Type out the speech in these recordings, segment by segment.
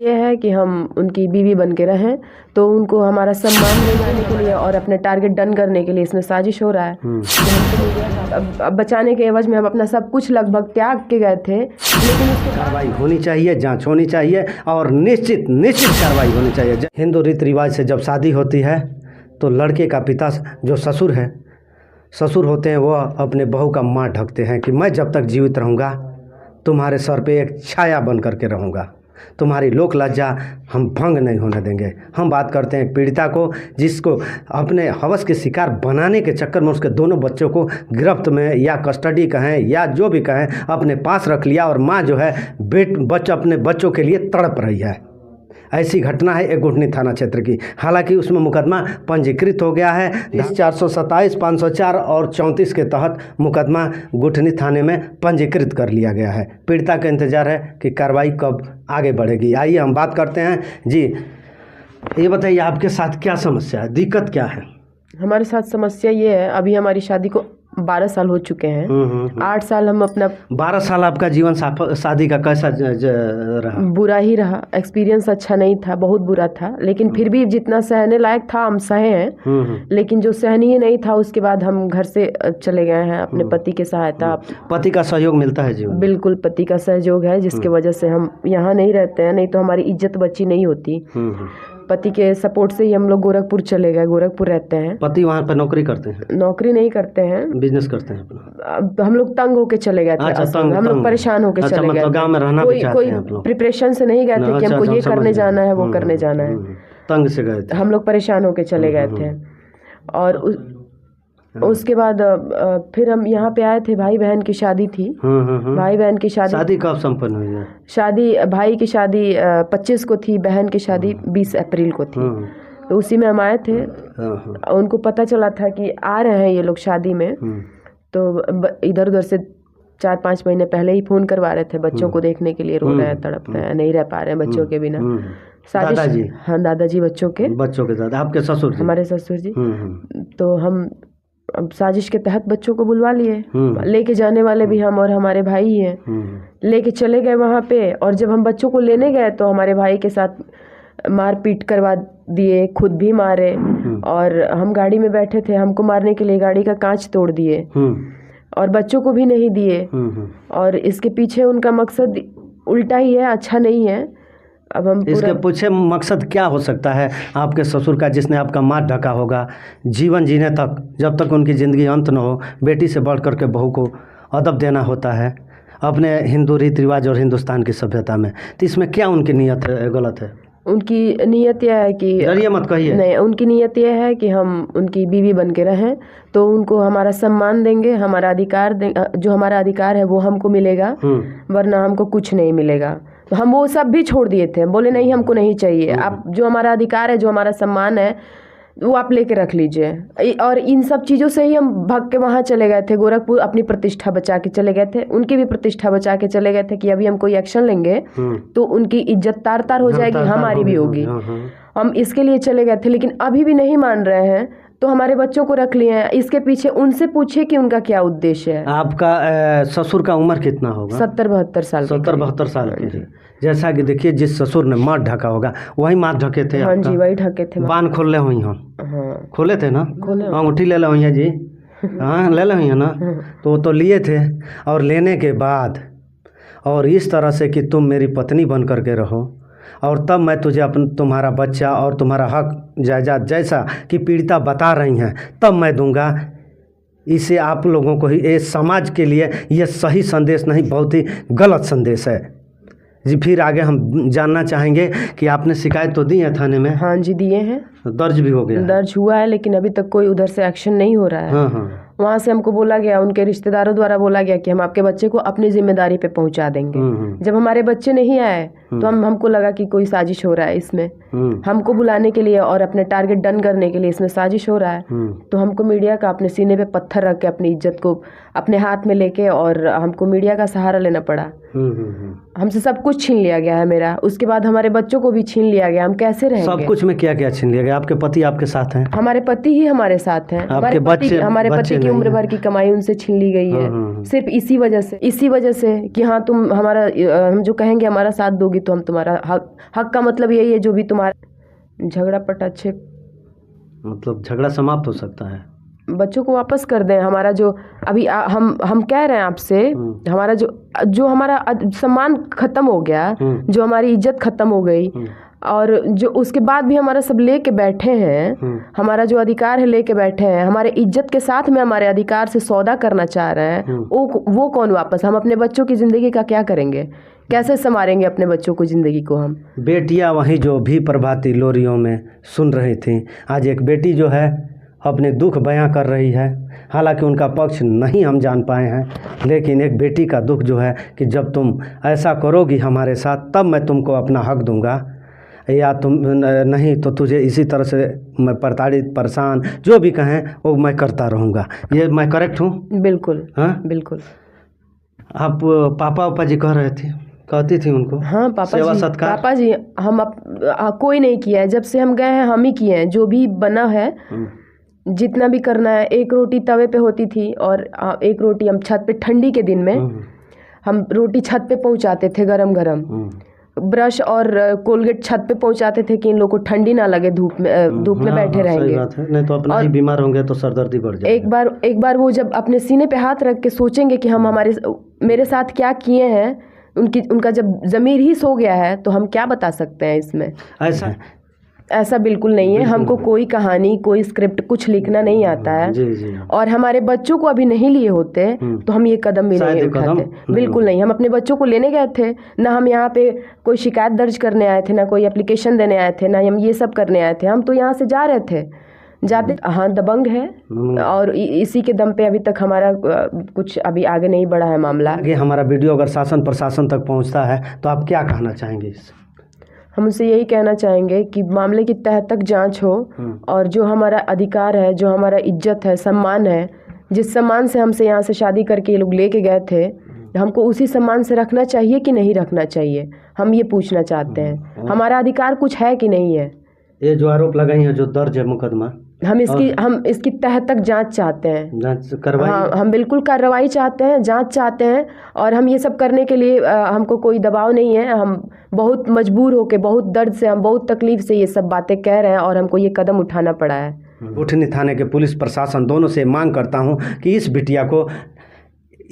ये है कि हम उनकी बीवी बन के रहें, तो उनको हमारा सम्मान ले जाने के लिए और अपने टारगेट डन करने के लिए इसमें साजिश हो रहा है। अब बचाने के एवज में हम अपना सब कुछ लगभग त्याग के गए थे, लेकिन उसकी कार्रवाई होनी चाहिए, जांच होनी चाहिए और निश्चित कार्रवाई होनी चाहिए। हिंदू रीति रिवाज से जब शादी होती है तो लड़के का पिता जो ससुर होते हैं वो अपने बहू का माँ ढकते हैं कि मैं जब तक जीवित रहूँगा तुम्हारे सर पे एक छाया बन करके रहूँगा, तुम्हारी लोक लज्जा हम भंग नहीं होने देंगे। हम बात करते हैं पीड़िता को, जिसको अपने हवस के शिकार बनाने के चक्कर में उसके दोनों बच्चों को गिरफ्त में या कस्टडी कहें या जो भी कहें अपने पास रख लिया और माँ जो है अपने बच्चों के लिए तड़प रही है। ऐसी घटना है एकगुठनी थाना क्षेत्र की। हालांकि उसमें मुकदमा पंजीकृत हो गया है। इस 427, 504 और 34 के तहत मुकदमा गुठनी थाने में पंजीकृत कर लिया गया है। पीड़िता का इंतजार है कि कार्रवाई कब आगे बढ़ेगी। आइए हम बात करते हैं। जी, ये बताइए आपके साथ क्या समस्या है, दिक्कत क्या है? हमारे साथ समस्या ये है, अभी हमारी शादी को 12 साल हो चुके हैं। 8 साल हम अपना 12 साल आपका जीवन शादी का कैसा रहा? बुरा ही रहा। एक्सपीरियंस अच्छा नहीं था, बहुत बुरा था, लेकिन फिर भी जितना सहने लायक था हम सहे हैं। लेकिन जो सहनीय नहीं था उसके बाद हम घर से चले गए हैं अपने पति के सहायता। पति का सहयोग मिलता है जीवन? बिल्कुल, पति का सहयोग है, जिसके वजह से हम यहाँ नहीं रहते हैं, नहीं तो हमारी इज्जत बची नहीं होती। पति के सपोर्ट से ही हम लोग गोरखपुर चले गए, गोरखपुर रहते हैं। पति वहाँ पर नौकरी करते हैं? नौकरी नहीं करते हैं, बिजनेस करते हैं अपना। अब हम लोग तंग होके चले गए थे। हम लोग परेशान होके चले गए। गाँव में रहना भी चाहते हैं आप लोग? प्रिपरेशन से नहीं गए थे कि हमको ये करने जाना है, वो करने जाना है। तंग से गए थे? हम लोग परेशान होके चले गए थे। और उसके बाद फिर हम यहाँ पे आए थे। भाई बहन की शादी थी। भाई बहन की शादी कब संपन्न हुई है? शादी भाई की शादी 25 को थी, बहन की शादी 20 अप्रैल को थी। तो उसी में हम आए थे। उनको पता चला था कि आ रहे हैं ये लोग शादी में, तो इधर उधर से 4-5 महीने पहले ही फ़ोन करवा रहे थे बच्चों को देखने के लिए। रो रहे हैं, तड़प रहे हैं, नहीं रह पा रहे हैं बच्चों के बिना। दादाजी? हाँ, दादाजी बच्चों के दादा। आपके ससुर जी? हमारे ससुर जी। तो हम अब साजिश के तहत बच्चों को बुलवा लिए। लेके जाने वाले भी हम और हमारे भाई ही हैं। लेके चले गए वहाँ पे, और जब हम बच्चों को लेने गए तो हमारे भाई के साथ मारपीट करवा दिए, खुद भी मारे। और हम गाड़ी में बैठे थे, हमको मारने के लिए गाड़ी का कांच तोड़ दिए और बच्चों को भी नहीं दिए। और इसके पीछे उनका मकसद उल्टा ही है, अच्छा नहीं है। अब हम इसके पीछे मकसद क्या हो सकता है आपके ससुर का, जिसने आपका माथ ढका होगा जीवन जीने तक, जब तक उनकी ज़िंदगी अंत न हो? बेटी से बढ़ कर के बहू को अदब देना होता है अपने हिंदू रीति रिवाज और हिंदुस्तान की सभ्यता में। तो इसमें क्या उनकी नीयत है, गलत है? उनकी नीयत यह है कि डरिए मत, कहिए। नहीं, उनकी नीयत यह है कि हम उनकी बीवी बन के रहें, तो उनको हमारा सम्मान देंगे, हमारा अधिकार जो हमारा अधिकार है वो हमको मिलेगा, वरना हमको कुछ नहीं मिलेगा। तो हम वो सब भी छोड़ दिए थे, बोले नहीं हमको नहीं चाहिए। आप जो हमारा अधिकार है, जो हमारा सम्मान है, वो आप लेके रख लीजिए। और इन सब चीज़ों से ही हम भाग के वहाँ चले गए थे गोरखपुर, अपनी प्रतिष्ठा बचा के चले गए थे। उनकी भी प्रतिष्ठा बचा के चले गए थे कि अभी हम कोई एक्शन लेंगे तो उनकी इज्जत तार तार हो जाएगी, हमारी भी होगी। हम इसके लिए चले गए थे, लेकिन अभी भी नहीं मान रहे हैं, तो हमारे बच्चों को रख लिए हैं। इसके पीछे उनसे पूछिए कि उनका क्या उद्देश्य है। आपका ससुर का उम्र कितना होगा? 70-72 साल। 70-72 साल के। जैसा कि देखिए, जिस ससुर ने माथ ढका होगा वही माथ ढके थे? हाँ जी, वही ढके थे। बान खोले हुई हैं? हाँ, खोले थे ना? अंगूठी ले हुई है जी? हाँ, ले हुई है ना? तो लिए थे। और लेने के बाद और इस तरह से कि तुम मेरी पत्नी बन करके रहो, और तब मैं तुझे तुम्हारा बच्चा और तुम्हारा हक जायदाद जैसा कि पीड़िता बता रही हैं तब मैं दूंगा। इसे आप लोगों को ही, ये समाज के लिए ये सही संदेश नहीं, बहुत ही गलत संदेश है जी। फिर आगे हम जानना चाहेंगे कि आपने शिकायत तो दी है थाने में? हाँ जी, दिए हैं। दर्ज भी हो गया? दर्ज हुआ है, लेकिन अभी तक कोई उधर से एक्शन नहीं हो रहा है। वहाँ से हमको बोला गया, उनके रिश्तेदारों द्वारा बोला गया कि हम आपके बच्चे को अपनी जिम्मेदारी पे पहुँचा देंगे। जब हमारे बच्चे नहीं आए तो हमको लगा कि कोई साजिश हो रहा है इसमें, हमको बुलाने के लिए और अपने टारगेट डन करने के लिए इसमें साजिश हो रहा है। तो हमको मीडिया का अपने सीने पे पत्थर रख के अपनी इज्जत को अपने हाथ में लेके और हमको मीडिया का सहारा लेना पड़ा। हमसे सब कुछ छीन लिया गया है मेरा। उसके बाद हमारे बच्चों को भी छीन लिया गया। हम कैसे रहेंगे? सब कुछ में क्या क्या छीन लिया गया? आपके पति आपके साथ हैं? हमारे पति ही हमारे साथ हैं। हमारे पति की उम्र भर की कमाई उनसे छीन ली गई है, सिर्फ इसी वजह से कि हाँ तुम हमारा, हम जो कहेंगे हमारा साथ दोगी तो हम तुम्हारा हक का मतलब यही है, जो भी तुम्हारा झगड़ा पटाक्षे, मतलब झगड़ा समाप्त हो सकता है, बच्चों को वापस कर दें। हमारा जो अभी हम कह रहे हैं आपसे, हमारा जो हमारा सम्मान खत्म हो गया, जो हमारी इज्जत खत्म हो गई, और जो उसके बाद भी हमारा सब लेके बैठे हैं, हमारा जो अधिकार है लेके बैठे हैं, हमारे इज्जत के साथ में हमारे अधिकार से सौदा करना चाह रहे हैं, वो कौन वापस? हम अपने बच्चों की ज़िंदगी का क्या करेंगे? कैसे संवारेंगे अपने बच्चों को ज़िंदगी को हम? बेटियां वहीं जो भी प्रभाती लोरियों में सुन रही थी, आज एक बेटी जो है अपने दुख बयां कर रही है। हालांकि उनका पक्ष नहीं हम जान पाए हैं, लेकिन एक बेटी का दुख जो है कि जब तुम ऐसा करोगी हमारे साथ तब मैं तुमको अपना हक दूंगा, या तुम नहीं तो तुझे इसी तरह से मैं प्रताड़ित, परेशान, जो भी कहें वो मैं करता रहूँगा। ये मैं करेक्ट हूँ? बिल्कुल, हाँ बिल्कुल। आप पापा जी कह रहे थे, कहती थी उनको? हाँ पापा जी हम कोई नहीं किया है। जब से हम गए हैं हम ही किए हैं, जो भी बना है जितना भी करना है। एक रोटी तवे पे होती थी और एक रोटी हम छत पे, ठंडी के दिन में हम रोटी छत पे पहुंचाते थे गरम गरम। ब्रश और कोलगेट छत पे पहुंचाते थे कि इन लोगों को ठंडी ना लगे, धूप में बैठे रहेंगे। सही बात है, नहीं तो अपना ही बीमार होंगे तो सरदर्दी बढ़ जाएगी। एक बार वो जब अपने सीने पे हाथ रख के सोचेंगे कि हम मेरे साथ क्या किए हैं, उनका जब ज़मीर ही सो गया है तो हम क्या बता सकते हैं इसमें? ऐसा बिल्कुल नहीं है। हमको कोई कहानी, कोई स्क्रिप्ट कुछ लिखना नहीं आता है। जी। और हमारे बच्चों को अभी नहीं लिए होते तो हम ये कदम भी नहीं उठाते। बिल्कुल नहीं। हम अपने बच्चों को लेने गए थे ना, हम यहाँ पे कोई शिकायत दर्ज करने आए थे, ना कोई एप्लीकेशन देने आए थे, ना हम ये सब करने आए थे। हम तो यहाँ से जा रहे थे, जाते हाँ दबंग है, और इसी के दम पे अभी तक हमारा कुछ अभी आगे नहीं बढ़ा है मामला। आगे हमारा वीडियो अगर शासन प्रशासन तक पहुँचता है तो आप क्या कहना चाहेंगे? हम उनसे यही कहना चाहेंगे कि मामले की तह तक जांच हो, और जो हमारा अधिकार है, जो हमारा इज्जत है, सम्मान है, जिस सम्मान से हमसे यहाँ से शादी करके ये लोग लेके गए थे, हमको उसी सम्मान से रखना चाहिए कि नहीं रखना चाहिए, हम ये पूछना चाहते हैं। हमारा अधिकार कुछ है कि नहीं है? ये जो आरोप लगाई है, जो दर्ज है मुकदमा, हम इसकी तह तक जांच चाहते हैं। जांच करवाई? हाँ, हम बिल्कुल कार्रवाई चाहते हैं, जांच चाहते हैं। और हम ये सब करने के लिए हमको कोई दबाव नहीं है। हम बहुत मजबूर होके, बहुत दर्द से, हम बहुत तकलीफ से ये सब बातें कह रहे हैं, और हमको ये कदम उठाना पड़ा है। उठनी थाने के पुलिस प्रशासन दोनों से मांग करता हूँ कि इस बिटिया को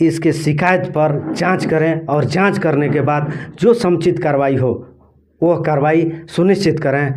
इसके शिकायत पर जांच करें, और जांच करने के बाद जो समुचित कार्रवाई हो वो कार्रवाई सुनिश्चित करें।